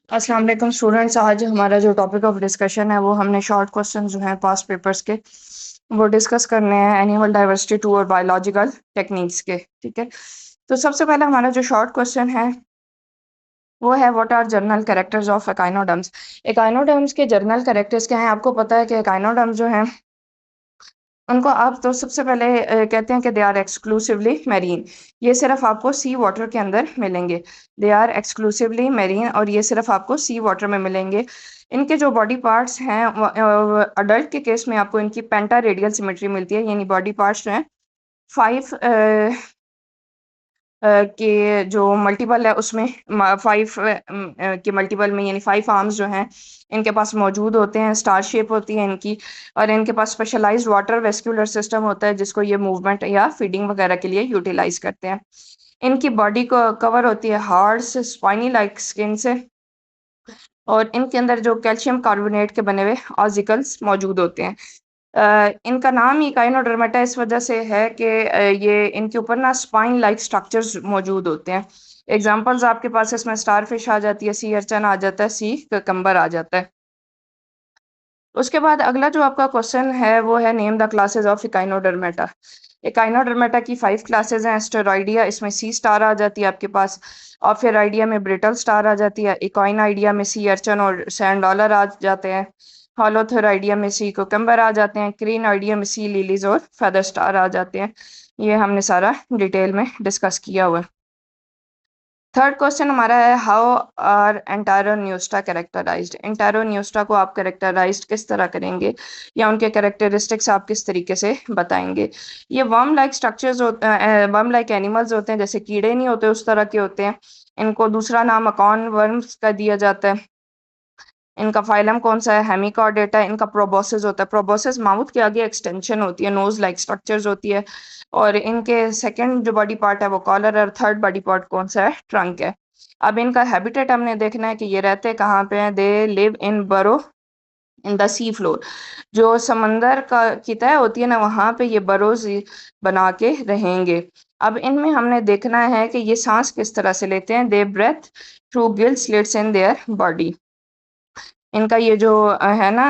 अस्सलाम वालेकुम स्टूडेंट्स। आज हमारा जो टॉपिक ऑफ डिस्कशन है वो हमने शॉर्ट क्वेश्चन जो हैं पास्ट पेपर्स के वो डिस्कस करने हैं एनिमल डाइवर्सिटी टू और बायोलॉजिकल टेक्निक्स के। ठीक है, तो सबसे पहले हमारा जो शॉर्ट क्वेश्चन है वो है what are general characters of echinoderms. Echinoderms के जर्नल कैरेक्टर्स क्या हैं? आपको पता है कि एकाइनोडर्म्स जो हैं उनको आप तो सबसे पहले कहते हैं कि दे आर एक्सक्लूसिवली मैरीन। ये सिर्फ आपको सी वाटर के अंदर मिलेंगे। दे आर एक्सक्लूसिवली मैरीन और ये सिर्फ आपको सी वाटर में मिलेंगे। इनके जो बॉडी पार्ट्स हैं अडल्ट के केस में आपको इनकी पेंटा रेडियल सिमेट्री मिलती है, यानी बॉडी पार्ट्स जो हैं 5 के जो मल्टीपल है उसमें 5 के मल्टीपल में यानी 5 आर्म्स जो हैं इनके पास मौजूद होते हैं। स्टार शेप होती है इनकी और इनके पास स्पेशलाइज्ड वाटर वेस्कुलर सिस्टम होता है जिसको ये मूवमेंट या फीडिंग वगैरह के लिए यूटिलाइज करते हैं। इनकी बॉडी को कवर होती है हार्ड से स्पाइनी लाइक स्किन से और इनके अंदर जो कैल्शियम कार्बोनेट के बने हुए ऑजिकल्स मौजूद होते हैं। इनका नाम ही काइनोडर्मेटा इस वजह से है कि ये इनके ऊपर ना स्पाइन लाइक स्ट्रक्चर्स मौजूद होते हैं। एग्जांपल्स आपके पास इसमें स्टारफिश आ जाती है, सी अर्चन आ जाता है, सी ककम्बर आ जाता है। उसके बाद अगला जो आपका क्वेश्चन है वो है name the classes of Echinodermata. Echinodermata की 5 क्लासेस हैं। एस्टेरॉइडिया, इसमें सी स्टार आ जाती है आपके पास। ऑफेराइडिया में ब्रिटल स्टार आ जाती है। इक्वाइनाइडिया में सी अर्चन और सैंड डॉलर आ जाते हैं। हॉलोथेराइडिया में सी कोकम्बर आ जाते हैं। क्रीनआइडिया में सी लिलीज और फेदर स्टार आ जाते हैं। ये हमने सारा डिटेल में डिस्कस किया हुआ है। थर्ड क्वेश्चन हमारा है हाउ आर एंटारोन्यूस्टा कैरेक्टराइज्ड। एंटारोन्यूस्टा को आप कैरेक्टराइज्ड किस तरह करेंगे या उनके कैरेक्टरिस्टिक्स आप किस तरीके से बताएंगे? ये worm like structures worm like animals होते हैं, जैसे कीड़े नहीं होते उस तरह के होते हैं। इनको दूसरा नाम अकॉर्न वर्म्स का दिया जाता है। इनका फाइलम कौन सा है? हेमिकॉर्डेटा। इनका प्रोबोसिस होता है। प्रोबोसिस माउथ के आगे एक्सटेंशन होती है, नोज लाइक स्ट्रक्चर्स होती है। और इनके सेकंड जो बॉडी पार्ट है वो कॉलर है और थर्ड बॉडी पार्ट कौन सा है? ट्रंक है। अब इनका हैबिटेट हमने देखना है कि ये रहते कहाँ पे हैं। दे लिव इन बरो इन द सी फ्लोर। जो समंदर का की तह होती है ना वहां पे ये बरोज बना के रहेंगे। अब इनमें हमने देखना है कि ये सांस किस तरह से लेते हैं। They breath through gill slits in their body. इनका ये जो है ना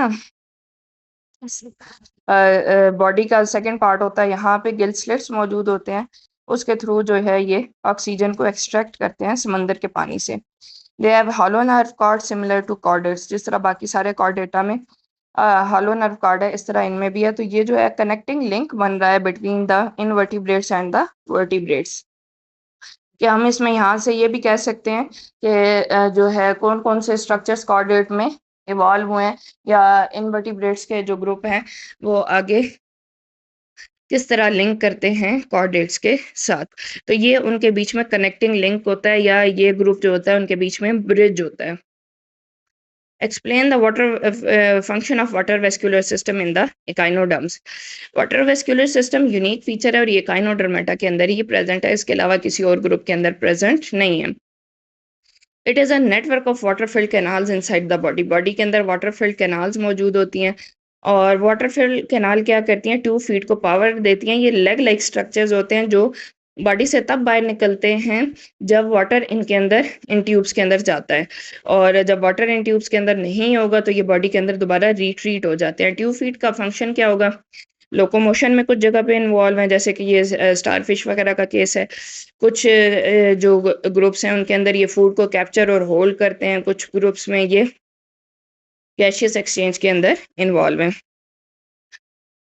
बॉडी का सेकंड पार्ट होता है, यहाँ पे गिल स्लिट्स मौजूद होते हैं। उसके थ्रू जो है ये ऑक्सीजन को एक्सट्रैक्ट करते हैं समंदर के पानी से। They have hollow nerve cord similar to chordates. जिस तरह बाकी सारे कॉर्डेटा में हॉलो नर्व कॉर्ड है, इस तरह इनमें भी है। तो ये जो है कनेक्टिंग लिंक बन रहा है between the invertebrates and the vertebrates. क्या हम इसमें यहाँ से ये भी कह सकते हैं कि जो है कौन कौन से स्ट्रक्चर्स कॉर्डेट में इवॉल्व हुए हैं या इनवर्टिब्रेट्स के जो ग्रुप हैं वो आगे किस तरह लिंक करते हैं कॉर्डेट्स के साथ। तो ये उनके बीच में कनेक्टिंग लिंक होता है या ये ग्रुप जो होता है उनके बीच में ब्रिज होता है। Explain the water function of water vascular system in the echinoderms. Water vascular system unique feature है और ये एकाइनोडर्मेटा के अंदर ही प्रेजेंट है, इसके अलावा किसी और ग्रुप के अंदर प्रेजेंट नहीं है। It is a network of water field canals inside the body. Body के अंदर वाटर फिल्ड कैनाल्स मौजूद होती हैं और वाटर फिल्ड कैनाल क्या करती हैं? 2 फीट को पावर देती हैं। ये लेग लाइक स्ट्रक्चर्स होते हैं जो बॉडी से तब बाहर निकलते हैं जब वाटर इनके अंदर इन ट्यूब्स के अंदर जाता है और जब वाटर इन ट्यूब्स के अंदर नहीं होगा तो ये बॉडी के अंदर दोबारा रिट्रीट हो जाते हैं। ट्यूब फीट का फंक्शन क्या होगा? लोकोमोशन में कुछ जगह पे इन्वॉल्व हैं, जैसे कि ये स्टारफिश वगैरह का केस है। कुछ जो ग्रुप्स हैं उनके अंदर ये फूड को कैप्चर और होल्ड करते हैं। कुछ ग्रुप्स में ये गैशियस एक्सचेंज के अंदर इन्वॉल्व हैं।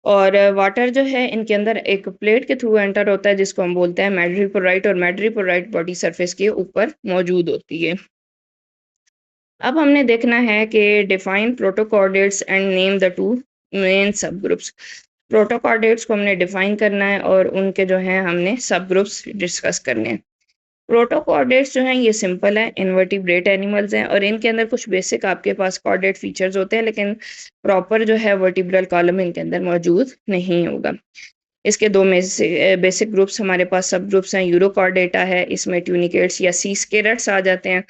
और वाटर जो है इनके अंदर एक प्लेट के थ्रू एंटर होता है जिसको हम बोलते हैं मैड्रीपोराइट, और मैड्रीपोराइट बॉडी सरफेस के ऊपर मौजूद होती है। अब हमने देखना है कि define protochordates and name the 2 main सब ग्रुप्स। प्रोटोकॉर्डेट्स को हमने डिफाइन करना है और उनके जो हैं हमने सब ग्रुप्स डिस्कस करने हैं। प्रोटोकॉर्डेट्स जो हैं ये सिंपल है, इनवर्टिब्रेट एनिमल्स हैं और इनके अंदर कुछ बेसिक आपके पास कॉर्डेट फीचर्स होते हैं, लेकिन प्रॉपर जो है वर्टिब्रल कॉलम इनके अंदर मौजूद नहीं होगा। इसके 2 में से बेसिक ग्रुप्स हमारे पास सब ग्रुप्स हैं। यूरोकॉर्डेटा है, इसमें ट्यूनिकेट्स या सी स्केरट्स आ जाते हैं।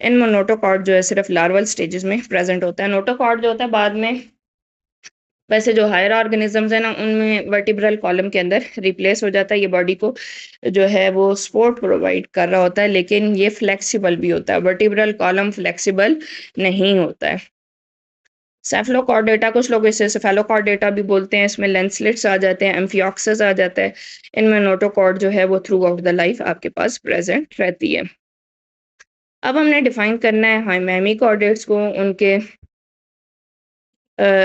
इनमें नोटोकॉर्ड जो है सिर्फ लार्वल स्टेजेस में प्रेजेंट होता है। नोटोकॉर्ड जो होता है बाद में वैसे जो हायर ऑर्गेनिजम्स है ना उनमें वर्टिब्रल कॉलम के अंदर रिप्लेस हो जाता है, ये बॉडी को जो है वो सपोर्ट प्रोवाइड कर रहा होता है, लेकिन ये फ्लेक्सिबल भी होता है। वर्टिब्रल कॉलम फ्लेक्सिबल नहीं होता है। सेफलोकॉर्डेटा, कुछ लोग इसे सेफेलोकॉर्डेटा भी बोलते हैं, इसमें लेंसलेट्स आ जाते हैं, एम्फियोक्सस आ जाता है। इनमें नोटोकॉर्ड जो है वो थ्रू आउट द लाइफ आपके पास प्रेजेंट रहती है। अब हमने डिफाइन करना है हेमिकॉर्डेट्स को,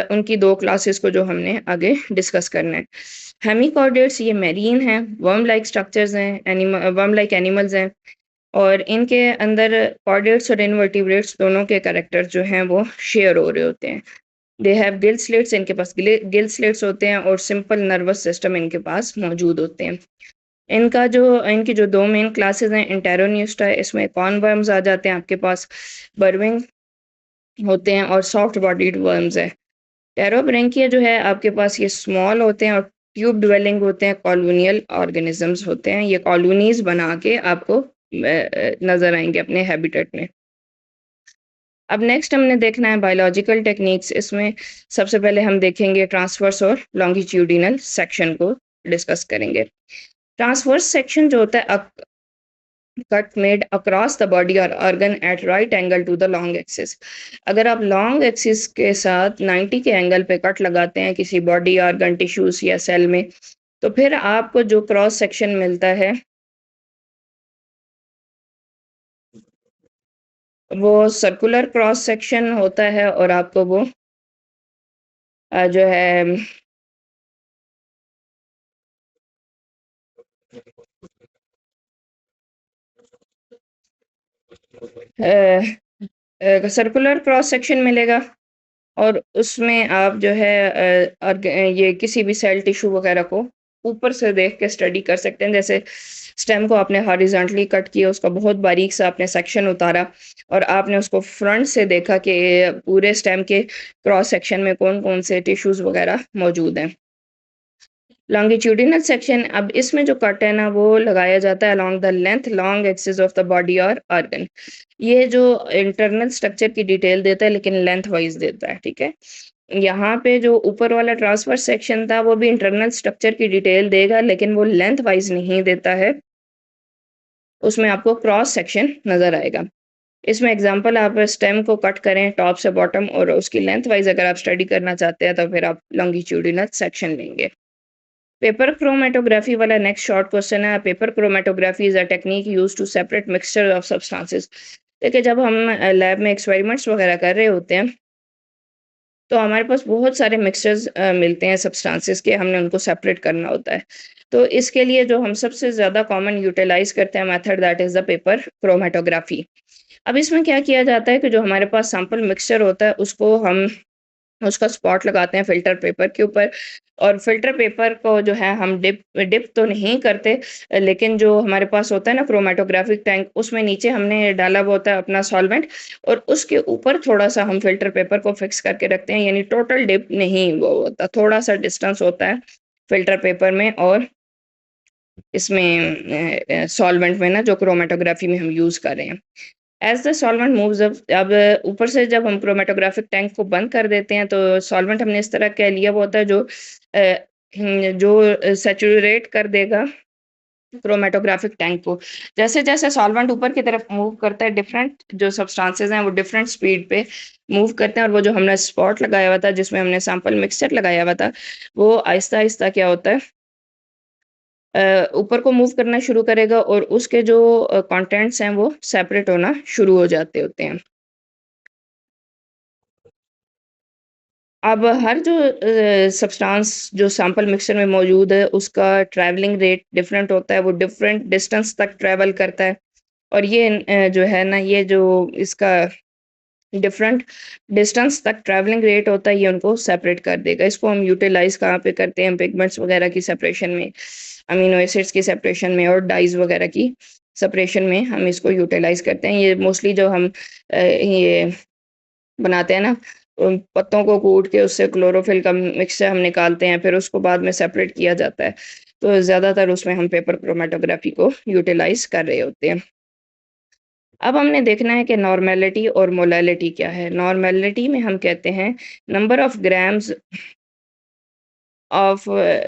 उनकी दो क्लासेस को जो हमने आगे डिस्कस करना है। हेमिकॉर्डेट्स ये मैरीन हैं, वर्म लाइक स्ट्रक्चर्स हैं, वर्म लाइक एनिमल्स हैं, और इनके अंदर कॉर्डेट्स और इनवर्टिब्रेट्स दोनों के कैरेक्टर्स जो हैं वो शेयर हो रहे होते हैं। दे हैव गिल स्लिट्स, इनके पास गिल स्लिट्स होते हैं, और सिंपल नर्वस सिस्टम इनके पास मौजूद होते हैं। इनकी जो दो मेन क्लासेस हैं, इंटेरोन्यूस्टा, इसमें कॉर्नवर्म्स आ जाते हैं आपके पास, बर्विंग होते हैं, और सॉफ्ट बॉडीड वर्म्स हैं। टेरोब्रेंकिया जो है आपके पास ये स्मॉल होते हैं और ट्यूब डिवेलिंग होते हैं, कॉलोनियल ऑर्गेनिजम्स होते हैं, ये कॉलोनीज बना के आपको नजर आएंगे अपने हैबिटेट में। अब नेक्स्ट हमने देखना है बायोलॉजिकल टेक्निक्स। इसमें सबसे पहले हम देखेंगे ट्रांसवर्स और लॉन्गिट्यूडिनल सेक्शन को डिस्कस करेंगे। ट्रांसवर्स सेक्शन जो होता है, cut made across the body और organ at right angle to the long axis. अगर आप लॉन्ग एक्सिस के साथ 90 के एंगल पे कट लगाते हैं किसी बॉडी ऑर्गन टिश्यूज या सेल में, तो फिर आपको जो क्रॉस सेक्शन मिलता है वो सर्कुलर क्रॉस सेक्शन होता है, और आपको वो जो है सर्कुलर क्रॉस सेक्शन मिलेगा, और उसमें आप जो है ये किसी भी सेल टिश्यू वगैरह को ऊपर से देख के स्टडी कर सकते हैं। जैसे स्टेम को आपने हॉरिजॉन्टली कट किया, उसका बहुत बारीक सा आपने सेक्शन उतारा, और आपने उसको फ्रंट से देखा कि पूरे स्टेम के क्रॉस सेक्शन में कौन कौन से टिश्यूज वगैरह मौजूद हैं। लॉन्गिट्यूडिनल सेक्शन, अब इसमें जो कट है ना वो लगाया जाता है along the length long axis of the body और ऑर्गन। ये जो इंटरनल स्ट्रक्चर की डिटेल देता है लेकिन लेंथ वाइज देता है, ठीक है। यहाँ पे जो ऊपर वाला ट्रांसफर सेक्शन था वो भी इंटरनल स्ट्रक्चर की डिटेल देगा, लेकिन वो लेंथ वाइज नहीं देता है, उसमें आपको क्रॉस सेक्शन नजर आएगा। इसमें एग्जांपल, आप स्टेम को कट करें टॉप से बॉटम, और उसकी लेंथ वाइज अगर आप स्टडी करना चाहते हैं तो फिर आप लॉन्गिट्यूडिनल सेक्शन लेंगे। पेपर क्रोमेटोग्राफी वाला नेक्स्ट शॉर्ट क्वेश्चन है। Paper chromatography is a technique used to separate mixture of substances. देखिए, जब हम लैब में एक्सपेरिमेंट्स वगैरह कर रहे होते हैं तो हमारे पास बहुत सारे मिक्सचर्स मिलते हैं सब्सटेंसेस के, हमने उनको सेपरेट करना होता है। तो इसके लिए जो हम सबसे ज़्यादा कॉमन यूटिलाइज करते हैं method, that is the paper chromatography. अब इसमें क्या किया जाता है कि जो हमारे पास सैंपल मिक्सचर होता है उसको हम उसका स्पॉट लगाते हैं फिल्टर पेपर के ऊपर, और फिल्टर पेपर को जो है हम डिप डिप तो नहीं करते, लेकिन जो हमारे पास होता है ना क्रोमेटोग्राफिक टैंक, उसमें नीचे हमने डाला हुआ होता है अपना सॉल्वेंट, और उसके ऊपर थोड़ा सा हम फिल्टर पेपर को फिक्स करके रखते हैं, यानी टोटल डिप नहीं वो होता, थोड़ा सा डिस्टेंस होता है फिल्टर पेपर में और इसमें सॉल्वेंट में ना, जो क्रोमेटोग्राफी में हम यूज कर रहे हैं। As the solvent moves up, अब ऊपर से जब हम क्रोमेटोग्राफिक टैंक को बंद कर देते हैं तो सॉल्वेंट हमने इस तरह का लिया हुआ होता है जो सैचुरेट कर देगा क्रोमेटोग्राफिक टैंक को। जैसे जैसे सॉल्वेंट ऊपर की तरफ मूव करता है, डिफरेंट जो सब्सटेंसेस हैं वो डिफरेंट स्पीड पे मूव करते हैं, और वो जो हमने स्पॉट लगाया हुआ था जिसमें हमने सैंपल मिक्सचर लगाया हुआ था, वो आहिस्ता आहिस्ता क्या होता है, ऊपर को मूव करना शुरू करेगा, और उसके जो कंटेंट्स हैं वो सेपरेट होना शुरू हो जाते होते हैं। अब हर जो सब्सटेंस जो सैंपल मिक्सचर में मौजूद है उसका ट्रैवलिंग रेट डिफरेंट होता है, वो डिफरेंट डिस्टेंस तक ट्रैवल करता है, और ये जो है ना, ये जो इसका डिफरेंट डिस्टेंस तक ट्रैवलिंग रेट होता है, ये उनको सेपरेट कर देगा। इसको हम यूटिलाइज कहाँ पे करते हैं, पिगमेंट्स वगैरह की सेपरेशन में, अमीनो एसिड्स की सेपरेशन में, और डाइज वगैरह की सेपरेशन में हम इसको यूटिलाइज करते हैं। ये मोस्टली जो हम ये बनाते हैं ना, पत्तों को कूट के उससे क्लोरोफिल का मिक्सचर हम निकालते हैं, फिर उसको बाद में सेपरेट किया जाता है, तो ज़्यादातर उसमें हम पेपर क्रोमेटोग्राफी को यूटिलाइज कर रहे होते हैं। अब हमने देखना है कि नॉर्मेलिटी और मोलैलिटी क्या है। नॉर्मेलिटी में हम कहते हैं number of grams of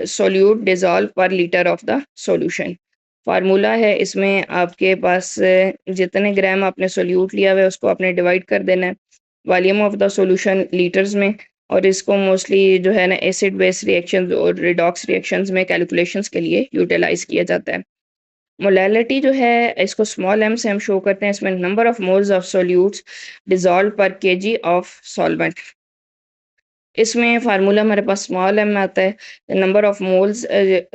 solute dissolve per litre of the solution. Formula है इसमें आपके पास जितने ग्राम आपने सोल्यूट लिया हुआ है उसको आपने डिवाइड कर देना है volume of the solution litres में, और इसको मोस्टली जो है ना एसिड बेस रिएक्शंस और रिडॉक्स रिएक्शंस में कैलकुलेशंस के लिए यूटिलाइज किया जाता है। मोलैलिटी जो है इसको स्मॉल एम से हम शो करते हैं, इसमें number of moles of solutes dissolve पर केजी ऑफ सॉल्वेंट। इसमें फार्मूला हमारे पास स्मॉल एम में आता है, नंबर ऑफ मोल्स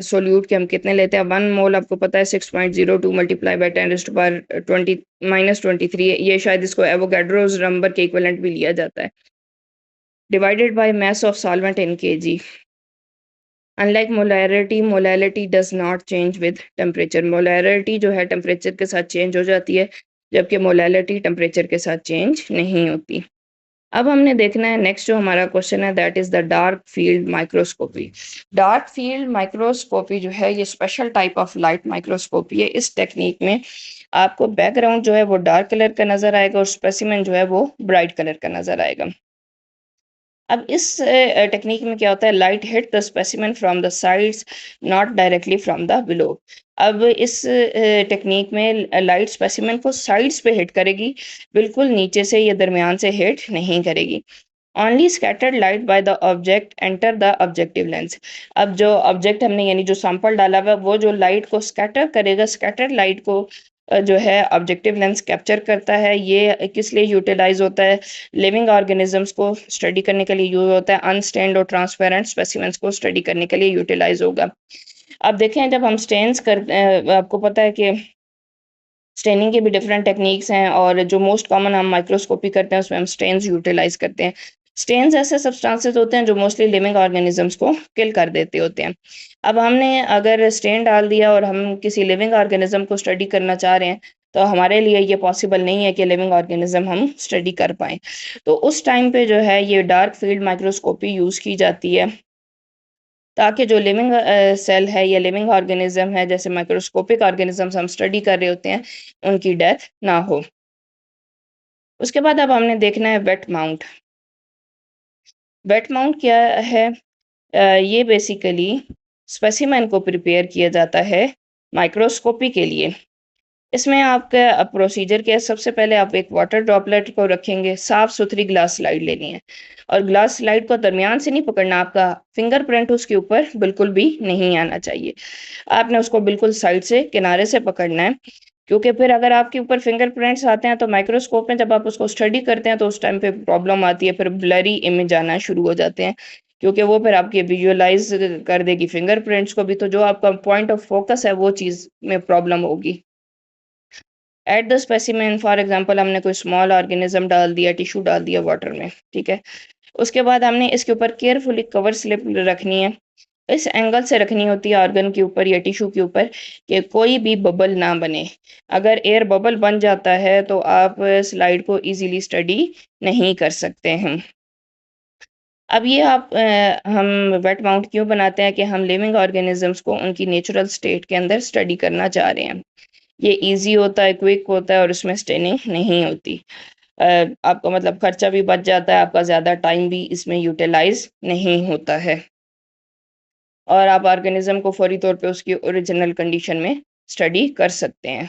सोल्यूट के हम कितने लेते हैं। 1 मोल आपको पता है 6.02 मल्टीप्लाई बाय 10⁻20 - 23, ये शायद इसको एवोगैड्रोस नंबर के इक्विवेलेंट भी लिया जाता है, divided by mass of solvent in KG. Unlike molarity, molality does not change with temperature. Molarity जो है टेम्परेचर के साथ चेंज हो जाती है, जबकि मोलैलिटी टेम्परेचर के साथ चेंज नहीं होती। अब हमने देखना है नेक्स्ट जो हमारा क्वेश्चन है that is the dark field microscopy. Dark field microscopy जो है ये special type of light microscopy है। इस टेक्निक में आपको बैकग्राउंड जो है वो डार्क कलर का नजर आएगा और स्पेसिमेन जो है वो ब्राइट कलर का नजर आएगा। अब इस टेक्निक में क्या होता है, light hit the specimen from the sides not directly from the below. अब इस टेक्निक में लाइट स्पेसिमेन को साइड्स पे हिट करेगी, बिल्कुल नीचे से या दरमियान से हिट नहीं करेगी। Only scattered light by the object enter the objective lens. अब जो ऑब्जेक्ट हमने यानी जो सैंपल डाला हुआ है वो जो लाइट को स्कैटर करेगा, स्कैटर्ड लाइट को जो है ऑब्जेक्टिव लेंस कैप्चर करता है। ये किस लिए यूटिलाइज होता है, लिविंग ऑर्गेनिजम्स को स्टडी करने के लिए यूज होता है, अनस्टेन्ड और ट्रांसपेरेंट स्पेसिमेंस को स्टडी करने के लिए यूटिलाइज होगा। अब देखें जब हम स्टेन्स करते हैं, आपको पता है कि स्टेनिंग के भी डिफरेंट टेक्निक्स हैं और जो मोस्ट कॉमन हम माइक्रोस्कोपी करते हैं उसमें हम स्टेन्स यूटिलाइज करते हैं। स्टेन्स ऐसे सब्सटेंसेस होते हैं जो मोस्टली लिविंग ऑर्गेनिजम्स को किल कर देते होते हैं। अब हमने अगर स्टेन डाल दिया और हम किसी लिविंग ऑर्गेनिज्म को स्टडी करना चाह रहे हैं तो हमारे लिए ये पॉसिबल नहीं है कि लिविंग ऑर्गेनिज्म हम स्टडी कर पाएँ। तो उस टाइम पे जो है ये डार्क फील्ड माइक्रोस्कोपी यूज़ की जाती है ताकि जो लिविंग सेल है या लिविंग ऑर्गेनिज्म है, जैसे माइक्रोस्कोपिक ऑर्गेनिजम्स हम स्टडी कर रहे होते हैं, उनकी डेथ ना हो। उसके बाद अब हमने देखना है वेट माउंट। वेट माउंट क्या है? ये बेसिकली स्पेसिमेन को प्रिपेयर किया जाता है माइक्रोस्कोपी के लिए। इसमें आपका प्रोसीजर क्या है, सबसे पहले आप एक वाटर ड्रॉपलेट को रखेंगे, साफ सुथरी ग्लास स्लाइड लेनी है और ग्लास स्लाइड को दरमियान से नहीं पकड़ना, आपका फिंगरप्रिंट उसके ऊपर बिल्कुल भी नहीं आना चाहिए। आपने उसको बिल्कुल साइड से किनारे से पकड़ना है, क्योंकि फिर अगर आपके ऊपर फिंगरप्रिंट्स आते हैं तो माइक्रोस्कोप में जब आप उसको स्टडी करते हैं तो उस टाइम पे प्रॉब्लम आती है, फिर ब्लरी इमेज आना शुरू हो जाते हैं, क्योंकि वो फिर आपके विजुअलाइज कर देगी फिंगरप्रिंट्स को भी, तो जो आपका पॉइंट ऑफ फोकस है वो चीज़ में प्रॉब्लम होगी। At the specimen for example हमने कोई स्मॉल ऑर्गेनिज्म डाल दिया, टिश्यू डाल दिया वाटर में, ठीक है। उसके बाद हमने इसके ऊपर केयरफुली कवर स्लिप रखनी है, इस एंगल से रखनी होती है ऑर्गन के ऊपर या टिश्यू के ऊपर कि कोई भी बबल ना बने। अगर एयर बबल बन जाता है तो आप स्लाइड को इजीली स्टडी नहीं कर सकते हैं। अब ये हम वेट माउंट क्यों बनाते हैं कि हम लिविंग ऑर्गेनिजम्स को उनकी नेचुरल स्टेट के अंदर स्टडी करना चाह रहे हैं। ये इजी होता है, क्विक होता है और उसमें स्टेनिंग नहीं होती। आपका मतलब खर्चा भी बच जाता है, आपका ज़्यादा टाइम भी इसमें यूटिलाइज नहीं होता है और आप ऑर्गेनिज्म को फौरी तौर पे उसकी ओरिजिनल कंडीशन में स्टडी कर सकते हैं।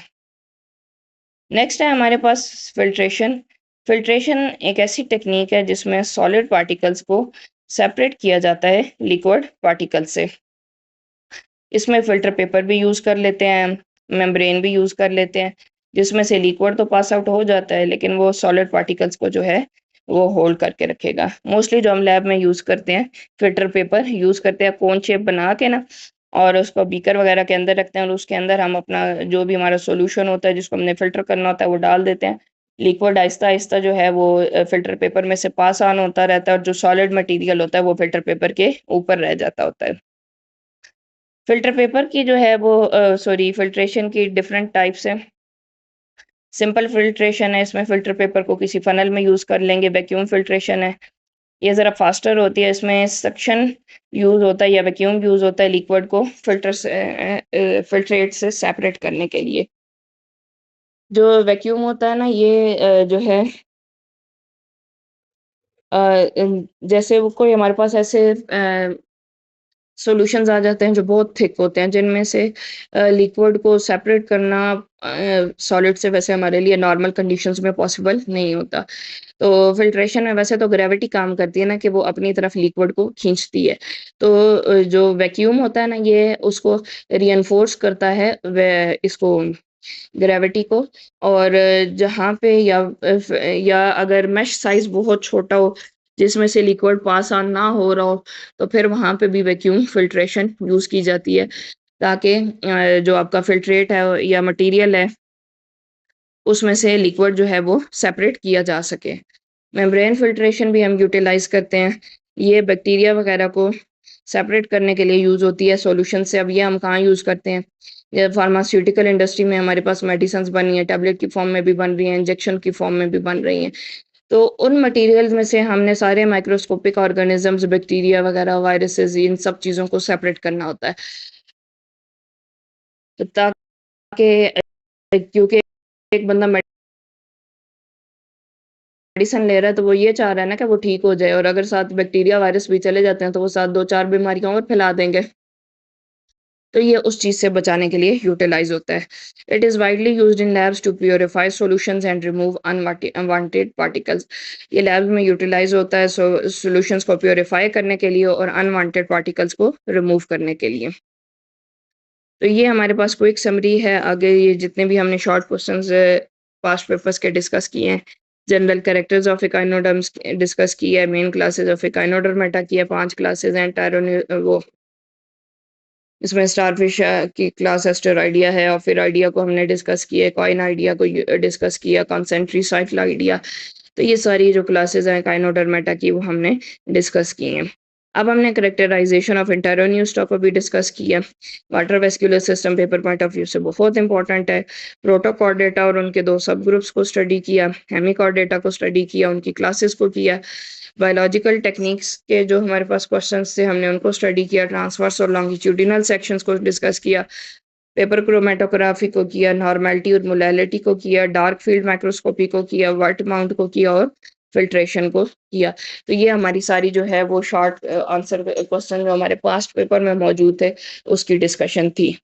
नेक्स्ट है हमारे पास फिल्ट्रेशन। फिल्ट्रेशन एक ऐसी टेक्निक है जिसमें सॉलिड पार्टिकल्स को सेपरेट किया जाता है लिक्विड पार्टिकल से। इसमें फ़िल्टर पेपर भी यूज़ कर लेते हैं, मेम्ब्रेन भी यूज़ कर लेते हैं, जिसमें से लिक्विड तो पास आउट हो जाता है लेकिन वो सॉलिड पार्टिकल्स को जो है वो होल्ड करके रखेगा। मोस्टली जो हम लैब में यूज़ करते हैं फ़िल्टर पेपर यूज़ करते हैं, कोन शेप बना के ना, और उसको बीकर वगैरह के अंदर रखते हैं और उसके अंदर हम अपना जो भी हमारा सॉल्यूशन होता है जिसको हमने फ़िल्टर करना होता है वो डाल देते हैं। लिक्विड आहिस्ता-आहिस्ता जो है वो फ़िल्टर पेपर में से पास ऑन होता रहता है और जो सॉलिड मटीरियल होता है वो फ़िल्टर पेपर के ऊपर रह जाता होता है। फ़िल्टर पेपर की जो है वो सॉरी फ़िल्ट्रेशन की डिफरेंट टाइप्स हैं। सिंपल फ़िल्ट्रेशन है, इसमें फ़िल्टर पेपर को किसी फ़नल में यूज़ कर लेंगे। वैक्यूम फ़िल्ट्रेशन है, ये ज़रा फ़ास्टर होती है, इसमें सक्शन यूज़ होता है या वैक्यूम यूज़ होता है लिक्विड को फ़िल्टर से फ़िल्ट्रेट से सेपरेट करने के लिए। जो वैक्यूम होता है ना ये जो है जैसे वो कोई हमारे पास ऐसे सॉल्यूशंस आ जाते हैं जो बहुत थिक होते हैं, जिनमें से लिक्विड को सेपरेट करना सॉलिड से वैसे हमारे लिए नॉर्मल कंडीशंस में पॉसिबल नहीं होता। तो फ़िल्ट्रेशन में वैसे तो ग्रेविटी काम करती है ना कि वो अपनी तरफ लिक्विड को खींचती है। तो जो वैक्यूम होता है ना, ये उसको रिइन्फोर्स करता है वे इसको ग्रेविटी को। और जहाँ पे या अगर मेश साइज़ बहुत छोटा हो, जिसमें से लिक्विड पास ऑन ना हो रहा हो, तो फिर वहाँ पे भी वैक्यूम फ़िल्ट्रेशन यूज़ की जाती है, ताकि जो आपका फ़िल्ट्रेट है या मटीरियल है, उसमें से लिक्विड जो है वो सेपरेट किया जा सके। मेम्ब्रेन फ़िल्ट्रेशन भी हम यूटिलाइज़ करते हैं। ये बैक्टीरिया वगैरह को सेपरेट करने के लिए यूज़ होती है सॉल्यूशन से। अब ये हम कहाँ यूज़ करते हैं? ये फार्मास्यूटिकल इंडस्ट्री में हमारे पास मेडिसिन्स बनी हैं, टैबलेट की फ़ॉर्म में भी बन रही हैं, इंजेक्शन की फ़ॉर्म में भी बन रही हैं। तो उन मटीरियल्स में से हमने सारे माइक्रोस्कोपिक ऑर्गेनिज़म्स, बैक्टीरिया वगैरह, वायरसेज़, इन सब चीज़ों को सेपरेट करना होता है। तो ताकि क्योंकि एक बंदा मेडिसिन ले रहा है, तो वो ये चाह रहा है ना कि वो ठीक हो जाए, और अगर साथ बैक्टीरिया, वायरस भी चले जाते हैं, तो वो साथ 2-4 बीमारियाँ और फैला देंगे। तो ये उस चीज़ से बचाने के लिए यूटिलाइज़ होता है। It is widely used in labs to purify solutions and remove unwanted particles. ये लैब्स में यूटिलाइज़ होता है सॉल्यूशंस को प्यूरिफाई करने के लिए और अनवांटेड पार्टिकल्स को रिमूव करने के लिए। तो ये हमारे पास क्विक समरी है। आगे ये जितने भी हमने शॉर्ट क्वेश्चंस पास्ट पेपर्स के डिस्कस किए हैं, general characters of echinoderms discuss की है, मेन क्लासेस ऑफ इकाइनोडर्मेटा की है, 5 क्लासेस हैं, वो इसमें स्टारफिश की क्लास एस्टेरॉयडिया है, और फिर आइडिया को हमने डिस्कस किया है, कॉइन आइडिया को डिस्कस किया, कॉन्सेंट्रीसाइक्ल आइडिया। तो ये सारी जो क्लासेस हैं काइनोडर्मेटा की, वो हमने डिस्कस की हैं। अब हमने कैरेक्टराइजेशन ऑफ इंटेरोन्यूस्टा को भी डिस्कस किया। Water vascular system paper point of view से बहुत इंपॉर्टेंट है। प्रोटोकॉर्डेटा और उनके 2 सब ग्रुप्स को स्टडी किया, हेमिकॉर्डेटा को स्टडी किया, उनकी क्लासेस को किया। बायोलॉजिकल टेक्निक्स के जो हमारे पास क्वेश्चंस थे, हमने उनको स्टडी किया, ट्रांसवर्स और लॉन्गिट्यूडिनल सेक्शंस को डिस्कस किया, पेपर क्रोमेटोग्राफी को किया, नॉर्मैलिटी और मोलैलिटी को किया, डार्क फील्ड माइक्रोस्कोपी को किया, वर्ट माउंट को किया और फ़िल्ट्रेशन को किया। तो ये हमारी सारी जो है वो शॉर्ट आंसर क्वेश्चन जो हमारे पास्ट पेपर में मौजूद थे, उसकी डिस्कशन थी।